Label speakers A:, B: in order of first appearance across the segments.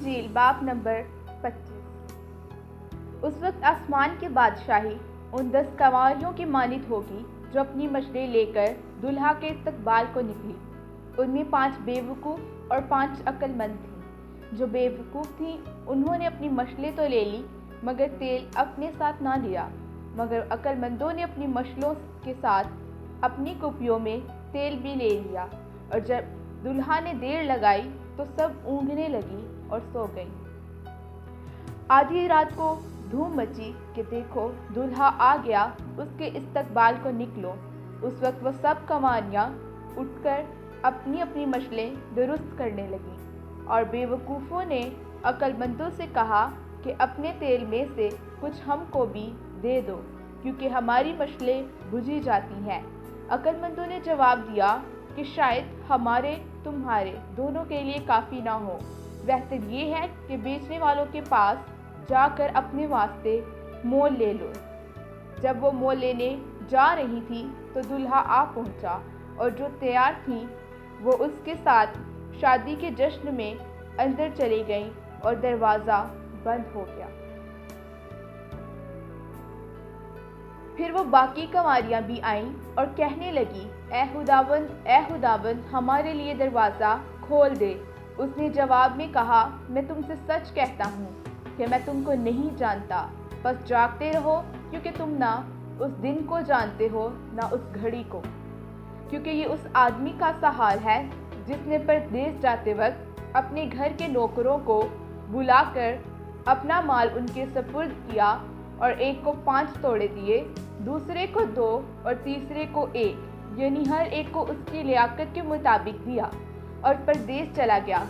A: انجیل باب نمبر 25۔ اس وقت آسمان کی بادشاہی ان 10 کنواریوں کی مانند ہوگی جو اپنی مشلیں لے کر دلہا کے استقبال کو نکلی۔ ان میں 5 بے وقوف اور 5 عقل مند تھیں۔ جو بے وقوف تھیں انہوں نے اپنی مشلیں تو لے لی مگر تیل اپنے ساتھ نہ لیا، مگر عقل مندوں نے اپنی مشلوں کے ساتھ اپنی کپیوں میں تیل بھی لے لیا۔ اور جب دلہا نے دیر لگائی تو سب اونگنے لگی اور سو گئی۔ آدھی رات کو دھوم مچی کہ دیکھو دلہا آ گیا، اس کے استقبال کو نکلو۔ اس وقت وہ سب کنواریاں اٹھ کر اپنی اپنی مشلیں درست کرنے لگیں، اور بے وقوفوں نے عقل مندوں سے کہا کہ اپنے تیل میں سے کچھ ہم کو بھی دے دو، کیونکہ ہماری مشلیں بجھی جاتی ہیں۔ عقل مندوں نے جواب دیا کہ شاید ہمارے تمہارے دونوں کے لیے کافی نہ ہو، بہتر یہ ہے کہ بیچنے والوں کے پاس جا کر اپنے واسطے مول لے لو۔ جب وہ مول لینے جا رہی تھی تو دلہا آ پہنچا، اور جو تیار تھیں وہ اس کے ساتھ شادی کے جشن میں اندر چلی گئیں، اور دروازہ بند ہو گیا۔ پھر وہ باقی کنواریاں بھی آئیں اور کہنے لگی، اے خداوند ہمارے لیے دروازہ کھول دے۔ اس نے جواب میں کہا، میں تم سے سچ کہتا ہوں کہ میں تم کو نہیں جانتا۔ بس جاگتے رہو، کیونکہ تم نہ اس دن کو جانتے ہو نہ اس گھڑی کو، کیونکہ یہ اس آدمی کا سا حال ہے جس نے پردیس جاتے وقت اپنے گھر کے نوکروں کو بلا کر اپنا مال ان کے سپرد کیا، اور ایک کو 5 توڑے دیے، دوسرے کو 2 اور تیسرے کو 1، یعنی ہر ایک کو اس کی لیاقت کے مطابق دیا، اور پردیس چلا گیا۔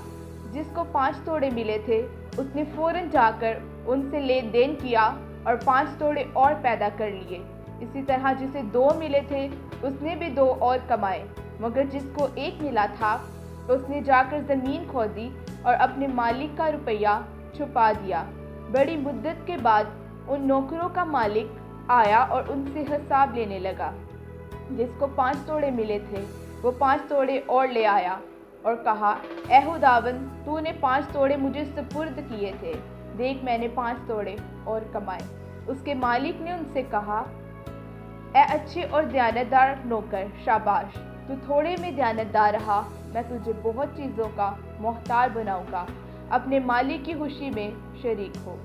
A: جس کو 5 توڑے ملے تھے اس نے فوراً جا کر ان سے لین دین کیا اور 5 توڑے اور پیدا کر لیے۔ اسی طرح جسے 2 ملے تھے اس نے بھی 2 اور کمائے، مگر جس کو 1 ملا تھا اس نے جا کر زمین کھودی اور اپنے مالک کا روپیہ چھپا دیا۔ بڑی مدت کے بعد ان نوکروں کا مالک آیا اور ان سے حساب لینے لگا۔ جس کو 5 توڑے ملے تھے وہ 5 توڑے اور لے آیا اور کہا، اے خداوند تو نے 5 توڑے مجھے سپرد کیے تھے، دیکھ میں نے 5 توڑے اور کمائے۔ اس کے مالک نے ان سے کہا، اے اچھے اور دیانتدار نوکر، شاباش، تو تھوڑے میں دیانتدار رہا، میں تجھے بہت چیزوں کا محتاج بناؤں گا، اپنے مالک کی خوشی میں شریک ہو۔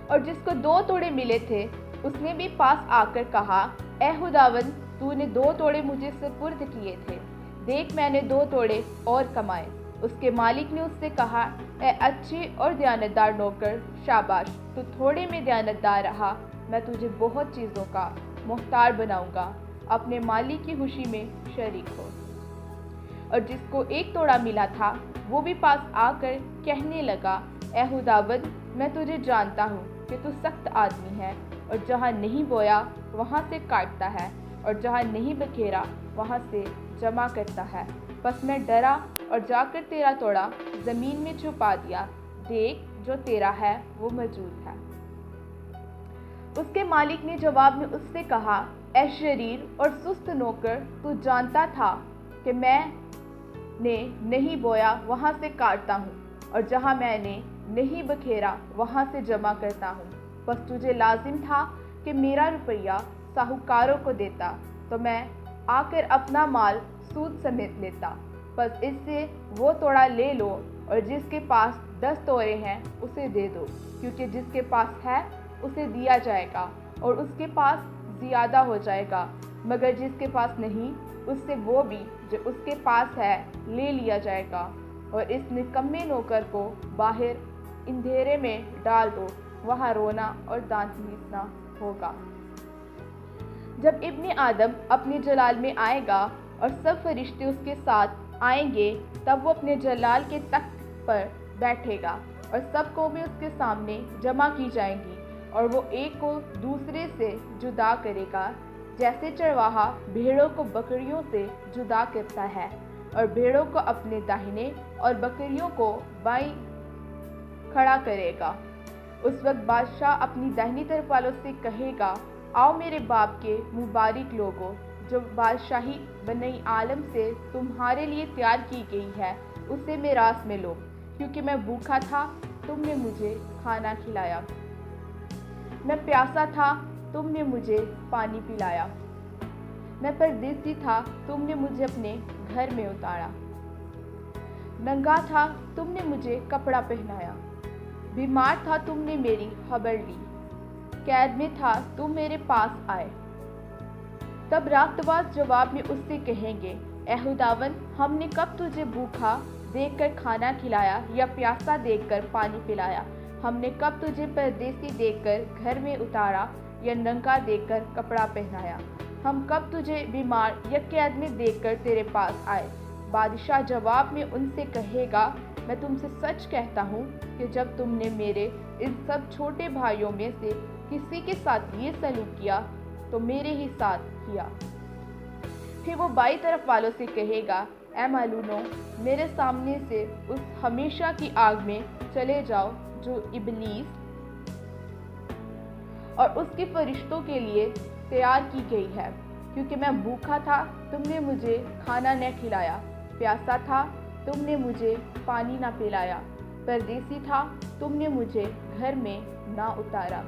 A: اور جس کو 2 توڑے ملے تھے اس نے بھی پاس آ کر کہا، اے خداوند تو نے 2 توڑے مجھے سپرد کیے تھے، دیکھ میں نے 2 توڑے اور کمائے۔ اس کے مالک نے اس سے کہا، اے اچھے اور دیانتدار نوکر، شاباش، تو تھوڑے میں دیانتدار رہا، میں تجھے بہت چیزوں کا محتاج بناؤں گا، اپنے مالک کی خوشی میں شریک ہو۔ اور جس کو 1 توڑا ملا تھا وہ بھی پاس آ کر کہنے لگا، اے خداوند میں تجھے جانتا ہوں کہ تو سخت آدمی ہے، اور جہاں نہیں بویا وہاں سے کاٹتا ہے، اور جہاں نہیں بکھیرا وہاں سے جمع کرتا ہے۔ بس میں ڈرا اور جا کر تیرا توڑا زمین میں چھپا دیا، دیکھ جو تیرا ہے وہ موجود ہے۔ اس کے مالک نے جواب میں اس سے کہا، اے شریر اور سست نوکر، تو جانتا تھا کہ میں نے نہیں بویا وہاں سے کاٹتا ہوں، اور جہاں میں نے نہیں بکھیرا وہاں سے جمع کرتا ہوں۔ بس تجھے لازم تھا کہ میرا روپیہ ساہوکاروں کو دیتا، تو میں آ کر اپنا مال سود سمیت لیتا۔ بس اس سے وہ توڑا لے لو، اور جس کے پاس 10 توڑے ہیں اسے دے دو، کیونکہ جس کے پاس ہے اسے دیا جائے گا اور اس کے پاس زیادہ ہو جائے گا، مگر جس کے پاس نہیں اس سے وہ بھی جو اس کے پاس ہے لے لیا جائے گا۔ اور اس نکمے نوکر کو باہر اندھیرے میں ڈال دو، وہاں رونا اور دانت پیسنا ہوگا۔ جب ابن آدم اپنے جلال میں آئے گا اور سب فرشتے اس کے ساتھ آئیں گے، تب وہ اپنے جلال کے تخت پر بیٹھے گا، اور سب قومیں اس کے سامنے جمع کی جائیں گی، اور وہ ایک کو دوسرے سے جدا کرے گا، جیسے چرواہا بھیڑوں کو بکریوں سے جدا کرتا ہے، اور بھیڑوں کو اپنے داہنے اور بکریوں کو بائیں کھڑا کرے گا۔ اس وقت بادشاہ اپنی داہنی طرف والوں سے کہے گا، آؤ میرے باپ کے مبارک لوگو، جو بادشاہی بنی عالم سے تمہارے لیے تیار کی گئی ہے، اسے میراث میں لو۔ کیونکہ میں بھوکا تھا تم نے مجھے کھانا کھلایا، میں پیاسا تھا تم نے مجھے پانی پلایا، میں پردیسی تھا تم نے مجھے اپنے گھر میں اتارا، ننگا تھا تم نے مجھے کپڑا پہنایا، بیمار تھا تم نے میری خبر لی، قید میں تھا تم میرے پاس آئے۔ تب راست باز جواب میں اس سے کہیں گے، اے خداوند، ہم نے کب تجھے بھوکا دیکھ کر کھانا کھلایا یا پیاسا دیکھ کر پانی پلایا؟ ہم نے کب تجھے پردیسی دیکھ کر گھر میں اتارا یا ننگا دیکھ کر کپڑا پہنایا؟ ہم کب تجھے بیمار یا قید میں دیکھ کر تیرے پاس آئے؟ بادشاہ جواب میں ان سے کہے گا، میں تم سے سچ کہتا ہوں کہ جب تم نے میرے ان سب چھوٹے بھائیوں میں سے کسی کے ساتھ یہ سلوک کیا تو میرے ہی ساتھ کیا۔ پھر وہ بائیں طرف والوں سے کہے گا، اے مالونو، میرے سامنے سے اس ہمیشہ کی آگ میں چلے جاؤ جو ابلیس اور اس کے فرشتوں کے لیے تیار کی گئی ہے، کیونکہ میں بھوکا تھا تم نے مجھے کھانا نہ کھلایا، پیاسا تھا تم نے مجھے پانی نہ پلایا، پردیسی تھا تم نے مجھے گھر میں نہ اتارا،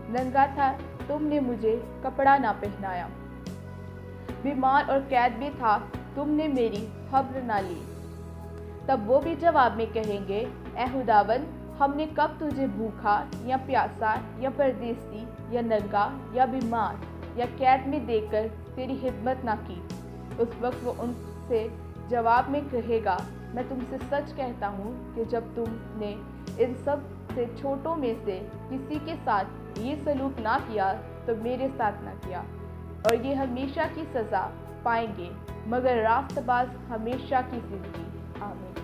A: ننگا تھا تم نے مجھے کپڑا نہ پہنایا، بیمار اور قید میں تھا تم نے میری خبر نہ لی۔ تب وہ بھی جواب میں کہیں گے، اے خداوند، ہم نے کب تجھے بھوکا یا پیاسا یا پردیسی یا ننگا یا بیمار یا قید میں دیکھ کر تیری خدمت نہ کی؟ اس وقت وہ ان سے جواب میں کہے گا، میں تم سے سچ کہتا ہوں کہ جب تم نے ان سب سے چھوٹوں میں سے کسی کے ساتھ یہ سلوک نہ کیا تو میرے ساتھ نہ کیا۔ اور یہ ہمیشہ کی سزا پائیں گے، مگر راست باز ہمیشہ کی زندگی۔ آمین۔